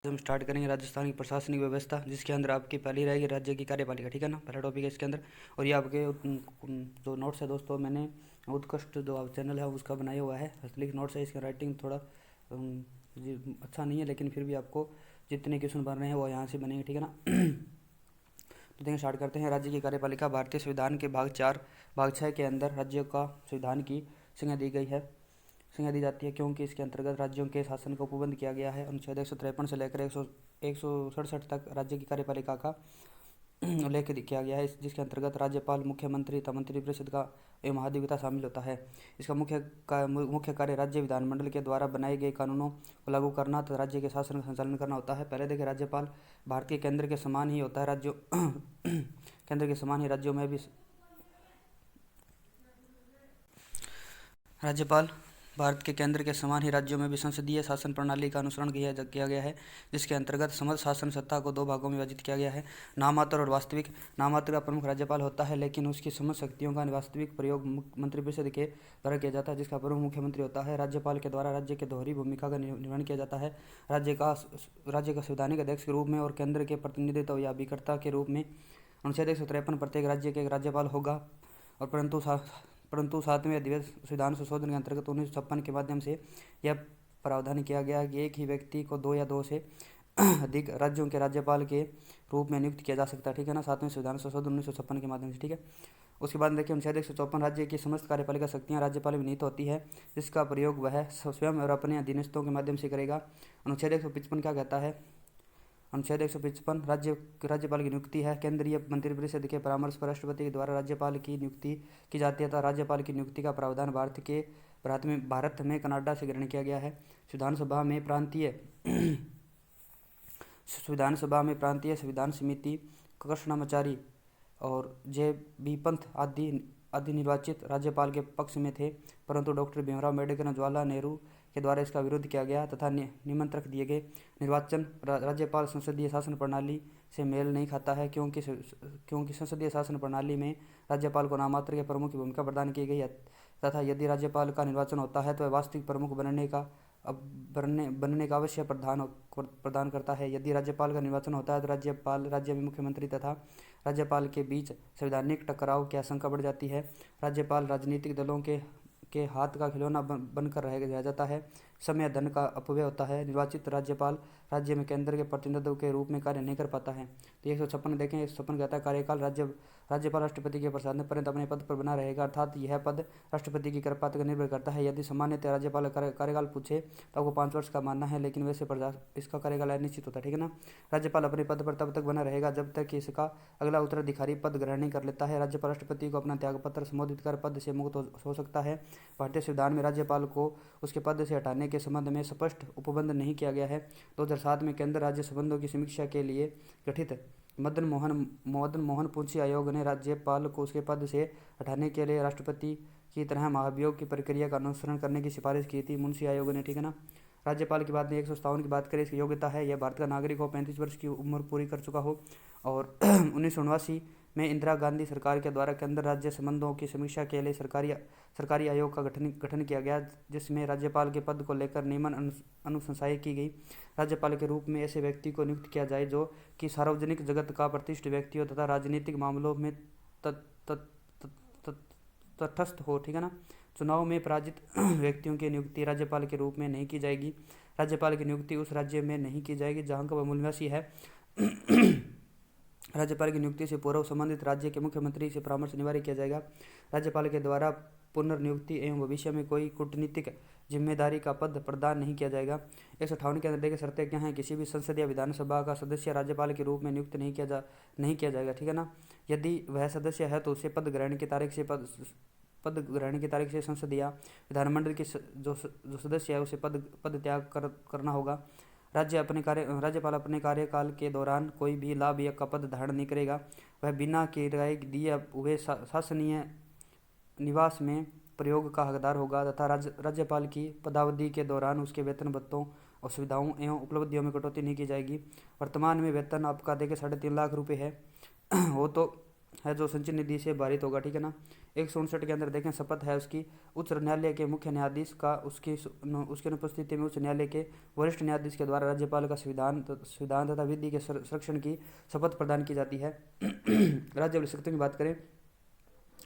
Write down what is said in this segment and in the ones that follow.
हम स्टार्ट करेंगे राजस्थान की प्रशासनिक व्यवस्था, जिसके अंदर आपकी पहली रहेगी राज्य की कार्यपालिका, ठीक है ना। पहला टॉपिक है इसके अंदर। और ये आपके जो नोट्स है दोस्तों, मैंने उत्कृष्ट जो आप चैनल है उसका बनाया हुआ है, हस्तलिखित नोट्स है। इसका राइटिंग थोड़ा अच्छा नहीं है, लेकिन फिर भी आपको जितने क्वेश्चन बन रहे हैं वो यहाँ से बनेंगे, ठीक है ना। तो देखिए स्टार्ट करते हैं। राज्य की कार्यपालिका भारतीय संविधान के भाग 6 के अंदर राज्य का संविधान की संज्ञा दी गई है, संज्ञा दी जाती है, क्योंकि इसके अंतर्गत राज्यों के शासन को उपबंध किया गया है। अनुच्छेद 153 से लेकर 167 तक राज्य की कार्यपालिका का उल्लेख किया गया है, जिसके अंतर्गत राज्यपाल, मुख्यमंत्री तथा मंत्रिपरिषद का एवं महाधिवक्ता शामिल होता है। इसका मुख्य कार्य राज्य विधानमंडल के द्वारा बनाए गए कानूनों को लागू करना तथा राज्य के शासन का संचालन करना होता है। पहले देखिए, राज्यपाल भारत के केंद्र के समान ही होता है, राज्यों केंद्र के समान ही राज्यों में भी राज्यपाल भारत के केंद्र के समान ही राज्यों में भी संसदीय शासन प्रणाली का अनुसरण किया गया है, जिसके अंतर्गत समस्त शासन सत्ता को 2 भागों में विभाजित किया गया है, नाममात्र और वास्तविक। नाममात्र का प्रमुख राज्यपाल होता है, लेकिन उसकी समस्त शक्तियों का वास्तविक प्रयोग मंत्रिपरिषद के द्वारा किया जाता है, जिसका प्रमुख मुख्यमंत्री होता है। राज्यपाल के द्वारा राज्य के दोहरी भूमिका का निर्वहन किया जाता है, राज्य का संवैधानिक अध्यक्ष के रूप में और केंद्र के प्रतिनिधित्व या अभिकर्ता के रूप में। अनुच्छेद 153 प्रत्येक राज्य के एक राज्यपाल होगा, और परंतु 7वें अधिवेशन संविधान संशोधन के अंतर्गत 1956 के माध्यम से यह प्रावधान किया गया कि एक ही व्यक्ति को 2 या 2 से अधिक राज्यों के राज्यपाल के रूप में नियुक्त किया जा सकता है, ठीक है ना। 7वें संविधान संशोधन 1956 के माध्यम से, ठीक है। उसके बाद देखिए, अनुच्छेद 154 राज्य की समस्त कार्यपालिका शक्तियाँ राज्यपाल में निहित होती है, जिसका प्रयोग वह स्वयं और अपने अधीनस्थों के माध्यम से करेगा। अनुच्छेद 155 क्या कहता है? अनुच्छेद 155 राज्यपाल की नियुक्ति है। केंद्रीय मंत्रिपरिषद के परामर्श पर राष्ट्रपति के द्वारा राज्यपाल की नियुक्ति की जाती है, तथा राज्यपाल की नियुक्ति का प्रावधान भारत में कनाडा से ग्रहण किया गया है। विधानसभा में प्रांतीय संविधान समिति कृष्णामाचारी और जे.बी. पंत आदि निर्वाचित राज्यपाल के पक्ष में थे, परंतु डॉक्टर भीमराव अम्बेडकर और जवाहरलाल नेहरू के द्वारा इसका विरोध किया गया तथा निमंत्रक दिए गए। निर्वाचन राज्यपाल संसदीय शासन प्रणाली से मेल नहीं खाता है, क्योंकि संसदीय शासन प्रणाली में राज्यपाल को नाममात्र के प्रमुख की भूमिका प्रदान की गई है, तथा यदि राज्यपाल का निर्वाचन होता है तो वह वास्तविक प्रमुख बनने का अवश्य प्रदान करता है। यदि राज्यपाल का निर्वाचन होता है तो राज्य में मुख्यमंत्री तथा राज्यपाल के बीच संवैधानिक टकराव की आशंका बढ़ जाती है। राज्यपाल राजनीतिक दलों के हाथ का खिलौना बनकर रह जाता है। समय धन का अपव्यय होता है। निर्वाचित राज्यपाल राज्य में केंद्र के प्रतिनिधित्व के रूप में कार्य नहीं कर पाता है। तो 156 देखें, 156 कहता है कार्यकाल राज्यपाल राष्ट्रपति के प्रसाद पर्यंत अपने पद पर बना रहेगा, अर्थात यह पद राष्ट्रपति की कृपा पर निर्भर करता है। यदि सामान्यतः राज्यपाल कार्यकाल पूछे तो आपको 5 वर्ष का मानना है, लेकिन वैसे इसका कार्यकाल अनिश्चित होता है, ठीक है ना। राज्यपाल अपने पद पर तब तक बना रहेगा जब तक कि इसका अगला उत्तराधिकारी पद ग्रहण नहीं कर लेता है। राज्यपाल राष्ट्रपति को अपना त्यागपत्र संबोधित कर पद से मुक्त हो सकता है। भारतीय संविधान में राज्यपाल को उसके पद से हटाने के संबंध में स्पष्ट उपबंध नहीं किया गया है। 2007 में केंद्र राज्य संबंधों की समीक्षा के लिए गठित मदन मोहन पुंछी आयोग ने राज्यपाल को उसके पद से हटाने के लिए राष्ट्रपति की तरह महाभियोग की प्रक्रिया का अनुसरण करने की सिफारिश की थी मुंशी आयोग ने, ठीक है ना। राज्यपाल की बात में 157 की बात करें, इसकी योग्यता है यह भारत का नागरिक हो, 35 वर्ष की उम्र पूरी कर चुका हो, और 1979 में इंदिरा गांधी सरकार के द्वारा केंद्र राज्य संबंधों की समीक्षा के लिए सरकारी आयोग का गठन किया गया, जिसमें राज्यपाल के पद को लेकर नियमन अनुशंसाएं की गई। राज्यपाल के रूप में ऐसे व्यक्ति को नियुक्त किया जाए जो कि सार्वजनिक जगत का प्रतिष्ठित व्यक्ति हो तथा राजनीतिक मामलों में तटस्थ हो, ठीक है ना। चुनाव में पराजित व्यक्तियों की नियुक्ति राज्यपाल के रूप में नहीं की जाएगी। राज्यपाल की नियुक्ति उस राज्य में नहीं की जाएगी जहाँ का वह मूल निवासी है। राज्यपाल की नियुक्ति से पूर्व संबंधित राज्य के मुख्यमंत्री से परामर्श अनिवार्य किया जाएगा। राज्यपाल के द्वारा पुनर्नियुक्ति एवं भविष्य में कोई कूटनीतिक जिम्मेदारी का पद प्रदान नहीं किया जाएगा। 158 के अंदर देखिए शर्तें क्या हैं? किसी भी संसद या विधानसभा का सदस्य राज्यपाल के रूप में नियुक्त नहीं किया जाएगा, ठीक है ना। यदि वह सदस्य है तो उसे पद ग्रहण की तारीख से संसद या विधानमंडल के जो सदस्य है उसे पद त्याग करना होगा। राज्यपाल अपने कार्यकाल के दौरान कोई भी लाभ या का पद धारण नहीं करेगा। वह बिना किराए दिए हुए शासनीय निवास में प्रयोग का हकदार होगा, तथा राज्यपाल की पदावधि के दौरान उसके वेतन भत्तों और सुविधाओं एवं उपलब्धियों में कटौती नहीं की जाएगी। वर्तमान में वेतन आपका देखिए 3.5 लाख रुपये है। वो तो है जो संचित निधि से भारित होगा, ठीक है ना। 159 के अंदर देखें, शपथ है उसकी उच्च न्यायालय के मुख्य न्यायाधीश का उसकी अनुपस्थिति में उच्च न्यायालय के वरिष्ठ न्यायाधीश के द्वारा राज्यपाल का संविधान तथा विधि के संरक्षण की शपथ प्रदान की जाती है। राज्य शक्तियों की बात करें,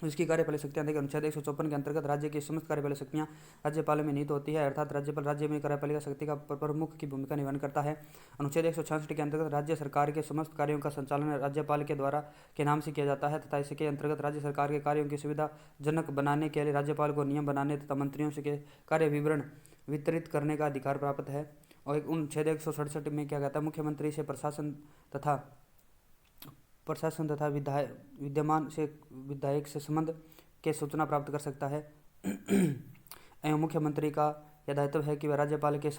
उसकी कार्यपालक शक्तियां देखिए, अनुच्छेद 154 के अंतर्गत राज्य की समस्त कार्यपालक शक्तियां राज्यपाल में निहित होती है, अर्थात राज्यपाल राज्य में कार्यपालिका शक्ति का प्रमुख की भूमिका निभान करता है। अनुच्छेद 166 के अंतर्गत राज्य सरकार के समस्त कार्यों का संचालन राज्यपाल के द्वारा के नाम से किया जाता है तथा इसके अंतर्गत राज्य सरकार के कार्यों की सुविधाजनक बनाने के लिए राज्यपाल को नियम बनाने तथा मंत्रियों से के कार्य विवरण वितरित करने का अधिकार प्राप्त है। और अनुच्छेद 167 में क्या कहता है, मुख्यमंत्री से प्रशासन तथा विधायक से संबंध के सूचना प्राप्त कर सकता है। एवं मुख्यमंत्री का यह दायित्व है कि वह राज्यपाल के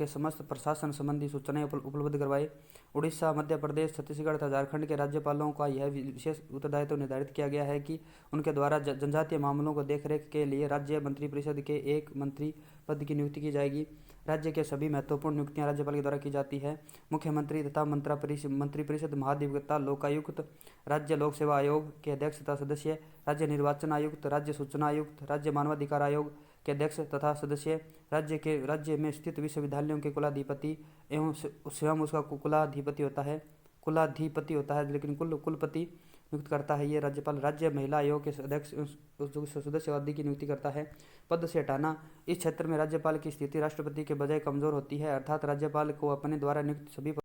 समस्त प्रशासन संबंधी सूचनाएं उपलब्ध करवाए। उड़ीसा, मध्य प्रदेश, छत्तीसगढ़ तथा झारखंड के राज्यपालों का यह विशेष उत्तरदायित्व निर्धारित किया गया है कि उनके द्वारा जनजातीय मामलों को देखरेख के लिए राज्य मंत्रिपरिषद के एक मंत्री पद की नियुक्ति की जाएगी। राज्य के सभी महत्वपूर्ण नियुक्तियां राज्यपाल के द्वारा की जाती है। मुख्यमंत्री तथा मंत्रिपरिषद, महाधिवक्ता, लोकायुक्त, राज्य लोक सेवा आयोग के अध्यक्ष तथा सदस्य, राज्य निर्वाचन आयुक्त, राज्य सूचना आयुक्त, राज्य मानवाधिकार आयोग के अध्यक्ष तथा सदस्य, राज्य में स्थित विश्वविद्यालयों के कुलाधिपति एवं स्वयं उसका कुलाधिपति होता है, लेकिन कुलपति नियुक्त करता है ये राज्यपाल। राज्य महिला आयोग के अध्यक्ष सदस्य आदि की नियुक्ति करता है। पद से हटाना, इस क्षेत्र में राज्यपाल की स्थिति राष्ट्रपति के बजाय कमजोर होती है, अर्थात राज्यपाल को अपने द्वारा नियुक्त सभी